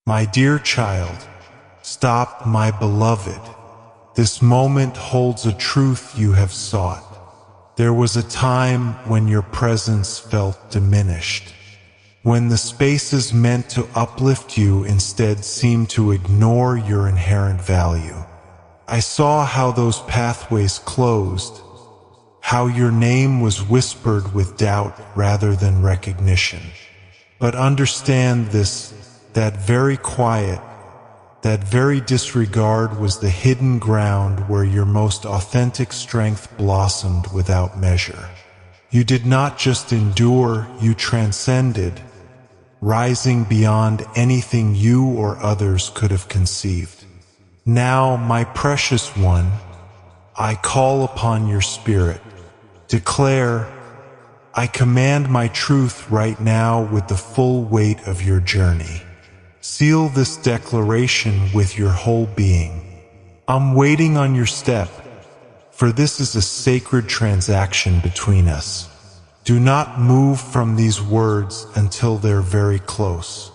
My dear child, stop, my beloved. This moment holds a truth you have sought. There was a time when your presence felt diminished, when the spaces meant to uplift you instead seemed to ignore your inherent value. I saw how those pathways closed, how your name was whispered with doubt rather than recognition. But understand this, that very quiet, that very disregard was the hidden ground where your most authentic strength blossomed without measure. You did not just endure, you transcended, rising beyond anything you or others could have conceived. Now, my precious one, I call upon your spirit. Declare, I command my truth right now with the full weight of your journey. Seal this declaration with your whole being. I'm waiting on your step, for this is a sacred transaction between us. Do not move from these words until they're very close.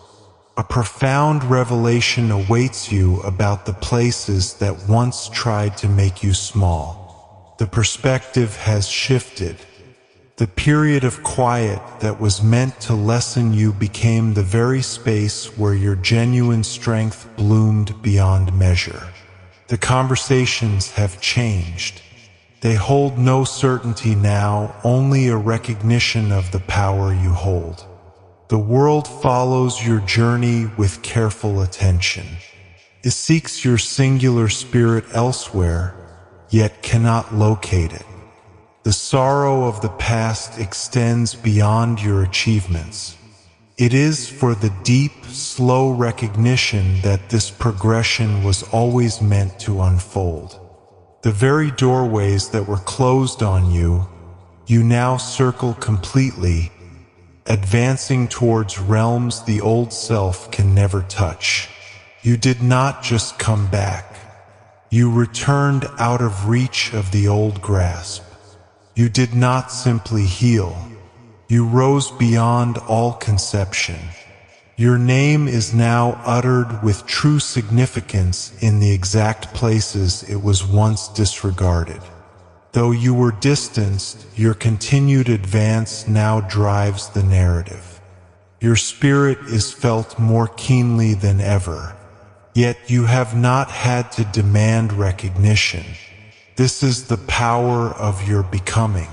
A profound revelation awaits you about the places that once tried to make you small. The perspective has shifted. The period of quiet that was meant to lessen you became the very space where your genuine strength bloomed beyond measure. The conversations have changed. They hold no certainty now, only a recognition of the power you hold. The world follows your journey with careful attention. It seeks your singular spirit elsewhere, yet cannot locate it. The sorrow of the past extends beyond your achievements. It is for the deep, slow recognition that this progression was always meant to unfold. The very doorways that were closed on you, you now circle completely, advancing towards realms the old self can never touch. You did not just come back. You returned out of reach of the old grasp. You did not simply heal. You rose beyond all conception. Your name is now uttered with true significance in the exact places it was once disregarded. Though you were distanced, your continued advance now drives the narrative. Your spirit is felt more keenly than ever, yet you have not had to demand recognition. This is the power of your becoming.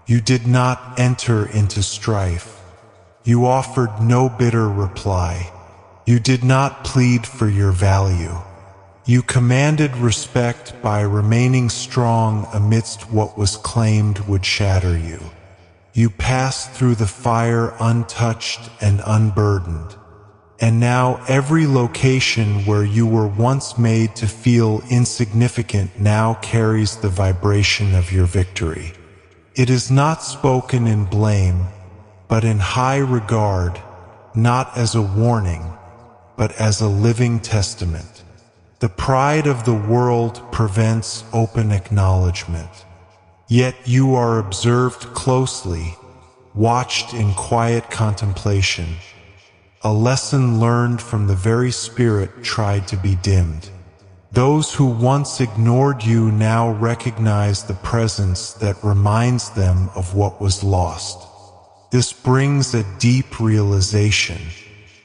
You did not enter into strife. You offered no bitter reply. You did not plead for your value. You commanded respect by remaining strong amidst what was claimed would shatter you. You passed through the fire untouched and unburdened. And now every location where you were once made to feel insignificant now carries the vibration of your victory. It is not spoken in blame, but in high regard, not as a warning, but as a living testament. The pride of the world prevents open acknowledgement. Yet you are observed closely, watched in quiet contemplation. A lesson learned from the very spirit tried to be dimmed. Those who once ignored you now recognize the presence that reminds them of what was lost. This brings a deep realization.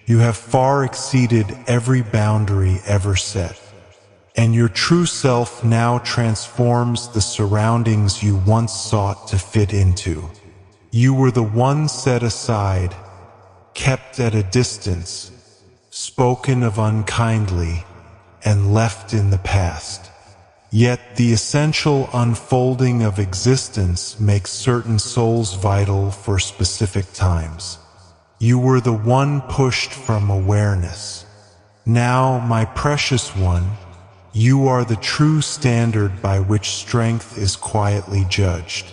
You have far exceeded every boundary ever set, and your true self now transforms the surroundings you once sought to fit into. You were the one set aside, kept at a distance, spoken of unkindly, and left in the past. Yet the essential unfolding of existence makes certain souls vital for specific times. You were the one pushed from awareness. Now, my precious one, you are the true standard by which strength is quietly judged.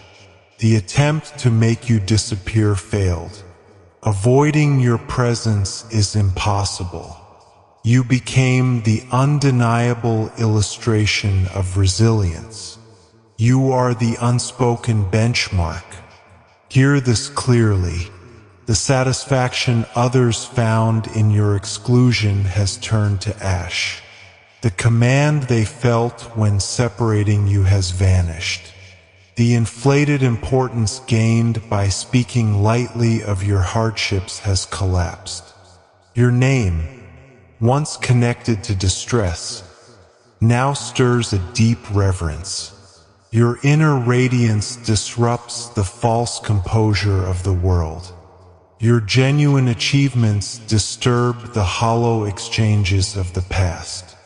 The attempt to make you disappear failed. Avoiding your presence is impossible. You became the undeniable illustration of resilience. You are the unspoken benchmark. Hear this clearly. The satisfaction others found in your exclusion has turned to ash. The command they felt when separating you has vanished. The inflated importance gained by speaking lightly of your hardships has collapsed. Your name, once connected to distress, now stirs a deep reverence. Your inner radiance disrupts the false composure of the world. Your genuine achievements disturb the hollow exchanges of the past.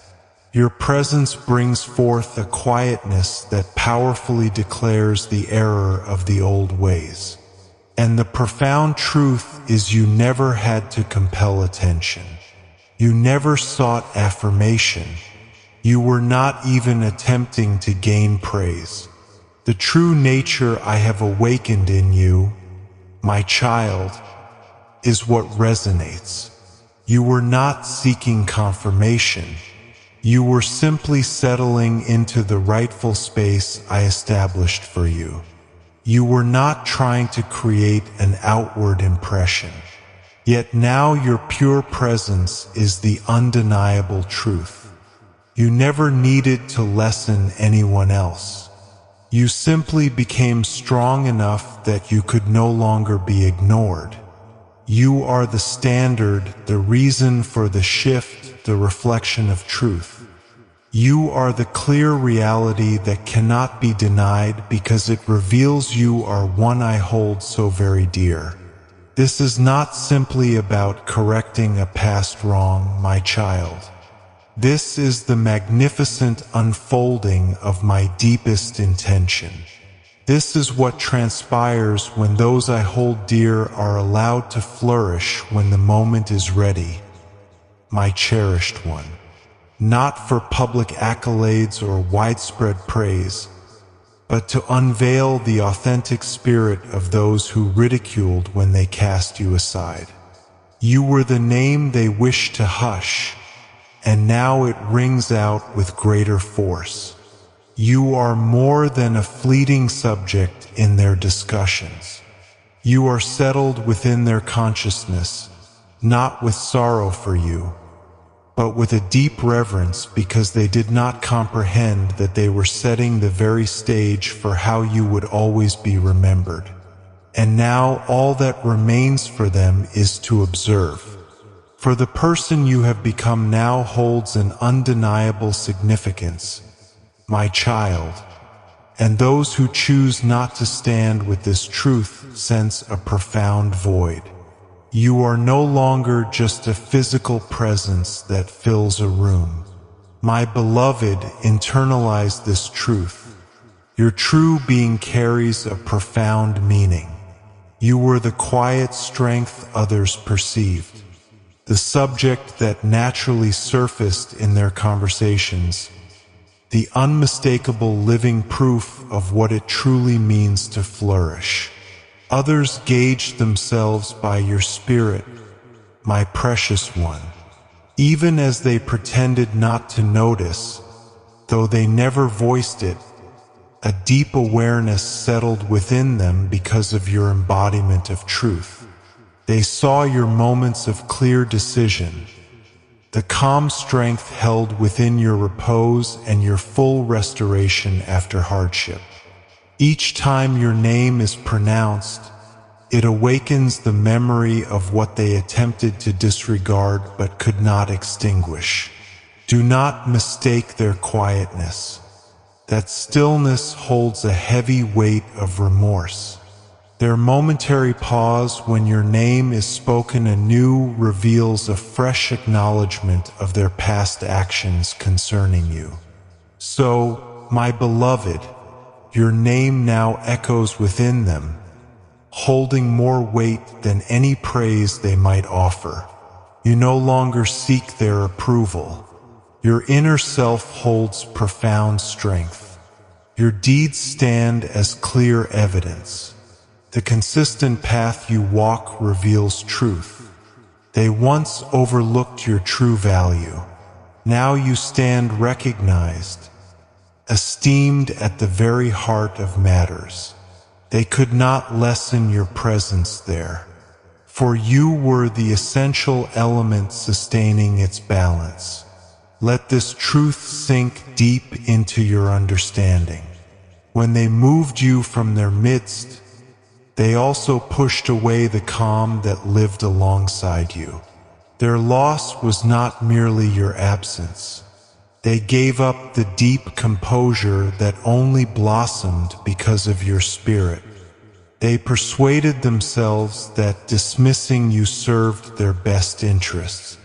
Your presence brings forth a quietness that powerfully declares the error of the old ways. And the profound truth is you never had to compel attention. You never sought affirmation. You were not even attempting to gain praise. The true nature I have awakened in you, my child, is what resonates. You were not seeking confirmation. You were simply settling into the rightful space I established for you. You were not trying to create an outward impression. Yet now your pure presence is the undeniable truth. You never needed to lessen anyone else. You simply became strong enough that you could no longer be ignored. You are the standard, the reason for the shift, the reflection of truth. You are the clear reality that cannot be denied because it reveals you are one I hold so very dear. This is not simply about correcting a past wrong, my child. This is the magnificent unfolding of my deepest intention. This is what transpires when those I hold dear are allowed to flourish when the moment is ready. My cherished one. Not for public accolades or widespread praise, but to unveil the authentic spirit of those who ridiculed when they cast you aside. You were the name they wished to hush, and now it rings out with greater force. You are more than a fleeting subject in their discussions. You are settled within their consciousness, not with sorrow for you, but with a deep reverence because they did not comprehend that they were setting the very stage for how you would always be remembered. And now all that remains for them is to observe. For the person you have become now holds an undeniable significance, my child, and those who choose not to stand with this truth sense a profound void. You are no longer just a physical presence that fills a room. My beloved, internalize this truth. Your true being carries a profound meaning. You were the quiet strength others perceived, the subject that naturally surfaced in their conversations, the unmistakable living proof of what it truly means to flourish. Others gauged themselves by your spirit, my precious one, even as they pretended not to notice, though they never voiced it. A deep awareness settled within them because of your embodiment of truth. They saw your moments of clear decision, the calm strength held within your repose and your full restoration after hardship. Each time your name is pronounced, it awakens the memory of what they attempted to disregard but could not extinguish. Do not mistake their quietness. That stillness holds a heavy weight of remorse. Their momentary pause when your name is spoken anew reveals a fresh acknowledgement of their past actions concerning you. So, my beloved, your name now echoes within them, holding more weight than any praise they might offer. You no longer seek their approval. Your inner self holds profound strength. Your deeds stand as clear evidence. The consistent path you walk reveals truth. They once overlooked your true value. Now you stand recognized, esteemed at the very heart of matters. They could not lessen your presence there. for you were the essential element sustaining its balance. Let this truth sink deep into your understanding. When they moved you from their midst, they also pushed away the calm that lived alongside you. Their loss was not merely your absence. They gave up the deep composure that only blossomed because of your spirit. They persuaded themselves that dismissing you served their best interests,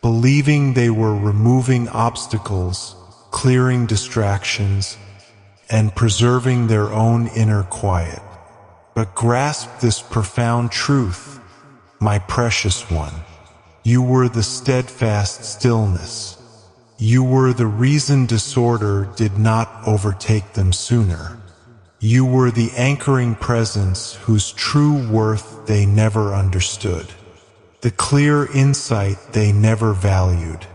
believing they were removing obstacles, clearing distractions, and preserving their own inner quiet. But grasp this profound truth, my precious one. You were the steadfast stillness. You were the reason disorder did not overtake them sooner. You were the anchoring presence whose true worth they never understood, the clear insight they never valued,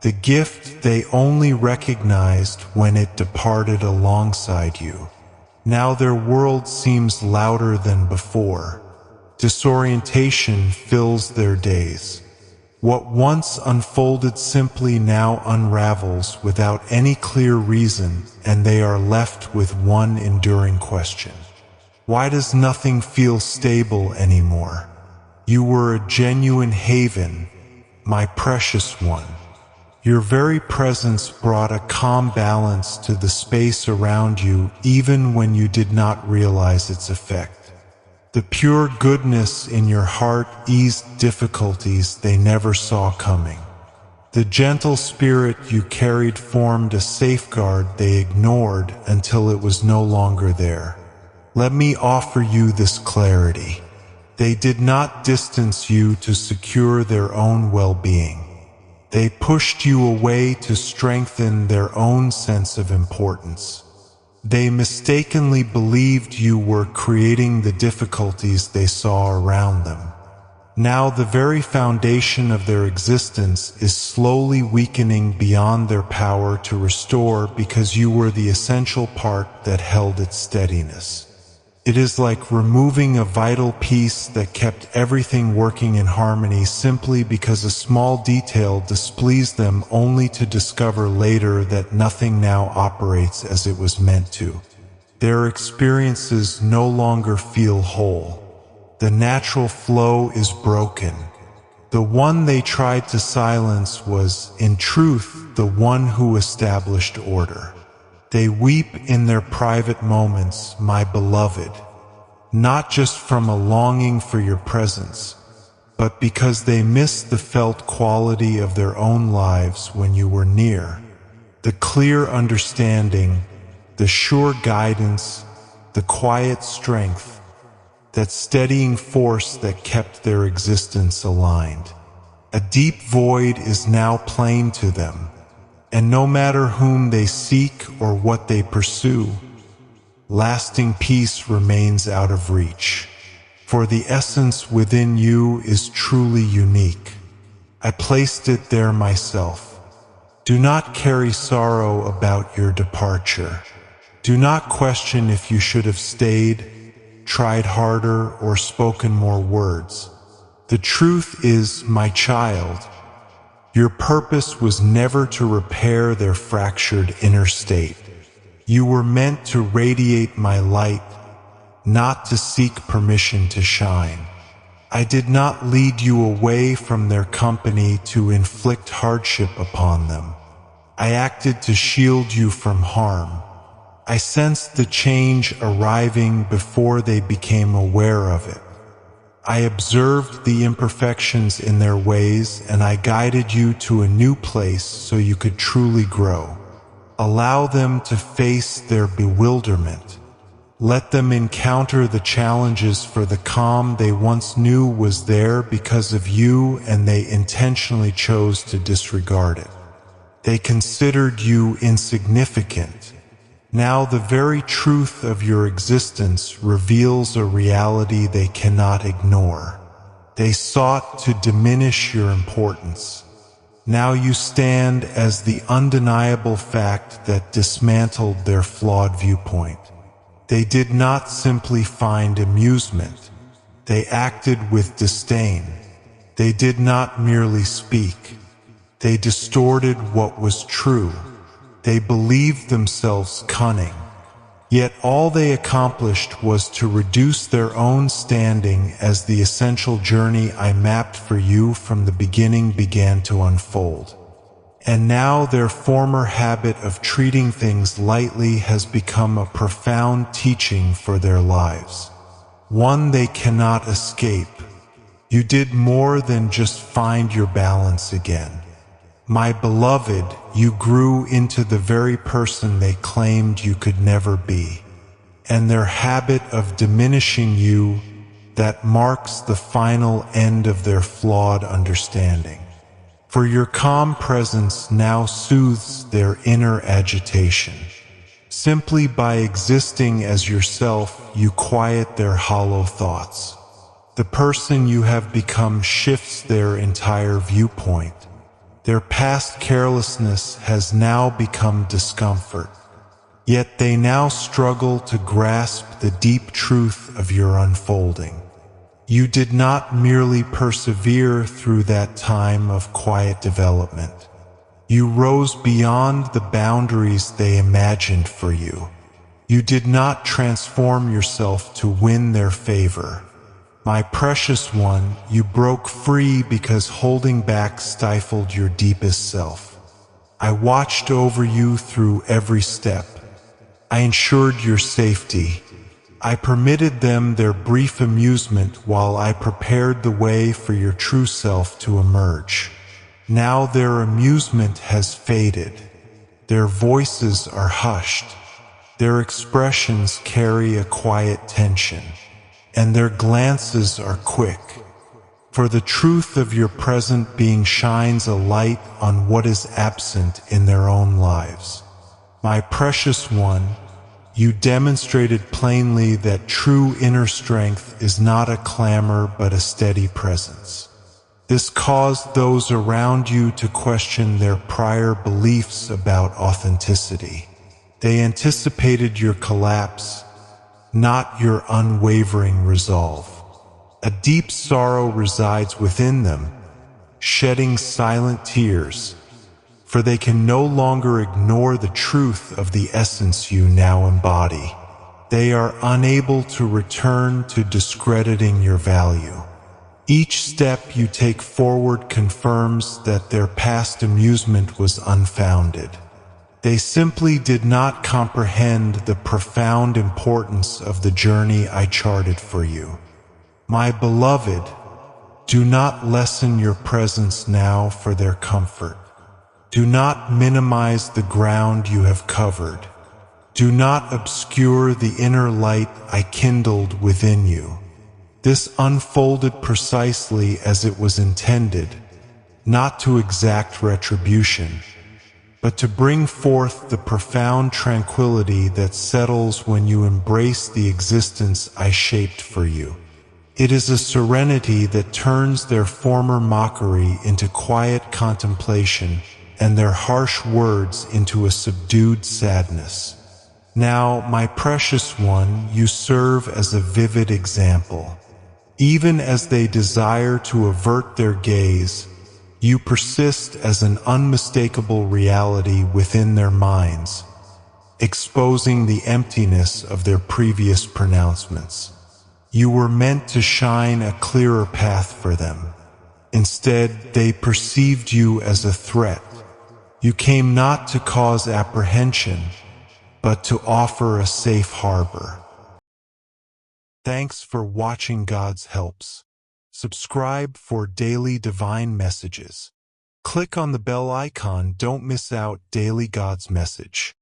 the gift they only recognized when it departed alongside you. Now their world seems louder than before. Disorientation fills their days. What once unfolded simply now unravels without any clear reason, and they are left with one enduring question. Why does nothing feel stable anymore? You were a genuine haven, my precious one. Your very presence brought a calm balance to the space around you even when you did not realize its effect. The pure goodness in your heart eased difficulties they never saw coming. The gentle spirit you carried formed a safeguard they ignored until it was no longer there. Let me offer you this clarity. They did not distance you to secure their own well-being. They pushed you away to strengthen their own sense of importance. They mistakenly believed you were creating the difficulties they saw around them. Now the very foundation of their existence is slowly weakening beyond their power to restore because you were the essential part that held its steadiness. It is like removing a vital piece that kept everything working in harmony simply because a small detail displeased them, only to discover later that nothing now operates as it was meant to. Their experiences no longer feel whole. The natural flow is broken. The one they tried to silence was, in truth, the one who established order. They weep in their private moments, my beloved, not just from a longing for your presence, but because they miss the felt quality of their own lives when you were near. The clear understanding, the sure guidance, the quiet strength, that steadying force that kept their existence aligned. A deep void is now plain to them, and no matter whom they seek or what they pursue, lasting peace remains out of reach. For the essence within you is truly unique. I placed it there myself. Do not carry sorrow about your departure. Do not question if you should have stayed, tried harder, or spoken more words. The truth is, my child, your purpose was never to repair their fractured inner state. You were meant to radiate my light, not to seek permission to shine. I did not lead you away from their company to inflict hardship upon them. I acted to shield you from harm. I sensed the change arriving before they became aware of it. I observed the imperfections in their ways, and I guided you to a new place so you could truly grow. Allow them to face their bewilderment. Let them encounter the challenges for the calm they once knew was there because of you, and they intentionally chose to disregard it. They considered you insignificant. Now the very truth of your existence reveals a reality they cannot ignore. They sought to diminish your importance. Now you stand as the undeniable fact that dismantled their flawed viewpoint. They did not simply find amusement. They acted with disdain. They did not merely speak. They distorted what was true. They believed themselves cunning. Yet all they accomplished was to reduce their own standing as the essential journey I mapped for you from the beginning began to unfold. And now their former habit of treating things lightly has become a profound teaching for their lives. One they cannot escape. You did more than just find your balance again. My beloved, you grew into the very person they claimed you could never be. And their habit of diminishing you, that marks the final end of their flawed understanding. For your calm presence now soothes their inner agitation. Simply by existing as yourself, you quiet their hollow thoughts. The person you have become shifts their entire viewpoint. Their past carelessness has now become discomfort. Yet they now struggle to grasp the deep truth of your unfolding. You did not merely persevere through that time of quiet development. You rose beyond the boundaries they imagined for you. You did not transform yourself to win their favor. My precious one, you broke free because holding back stifled your deepest self. I watched over you through every step. I ensured your safety. I permitted them their brief amusement while I prepared the way for your true self to emerge. Now their amusement has faded. Their voices are hushed. Their expressions carry a quiet tension. And their glances are quick. For the truth of your present being shines a light on what is absent in their own lives. My precious one, you demonstrated plainly that true inner strength is not a clamor but a steady presence. This caused those around you to question their prior beliefs about authenticity. They anticipated your collapse, not your unwavering resolve. A deep sorrow resides within them, shedding silent tears, for they can no longer ignore the truth of the essence you now embody. They are unable to return to discrediting your value. Each step you take forward confirms that their past amusement was unfounded. They simply did not comprehend the profound importance of the journey I charted for you. My beloved, do not lessen your presence now for their comfort. Do not minimize the ground you have covered. Do not obscure the inner light I kindled within you. This unfolded precisely as it was intended, not to exact retribution, but to bring forth the profound tranquility that settles when you embrace the existence I shaped for you. It is a serenity that turns their former mockery into quiet contemplation and their harsh words into a subdued sadness. Now, my precious one, you serve as a vivid example. Even as they desire to avert their gaze, you persist as an unmistakable reality within their minds, exposing the emptiness of their previous pronouncements. You were meant to shine a clearer path for them. Instead, they perceived you as a threat. You came not to cause apprehension, but to offer a safe harbor. Thanks for watching God's Helps. Subscribe for daily divine messages. Click on the bell icon. Don't miss out daily God's message.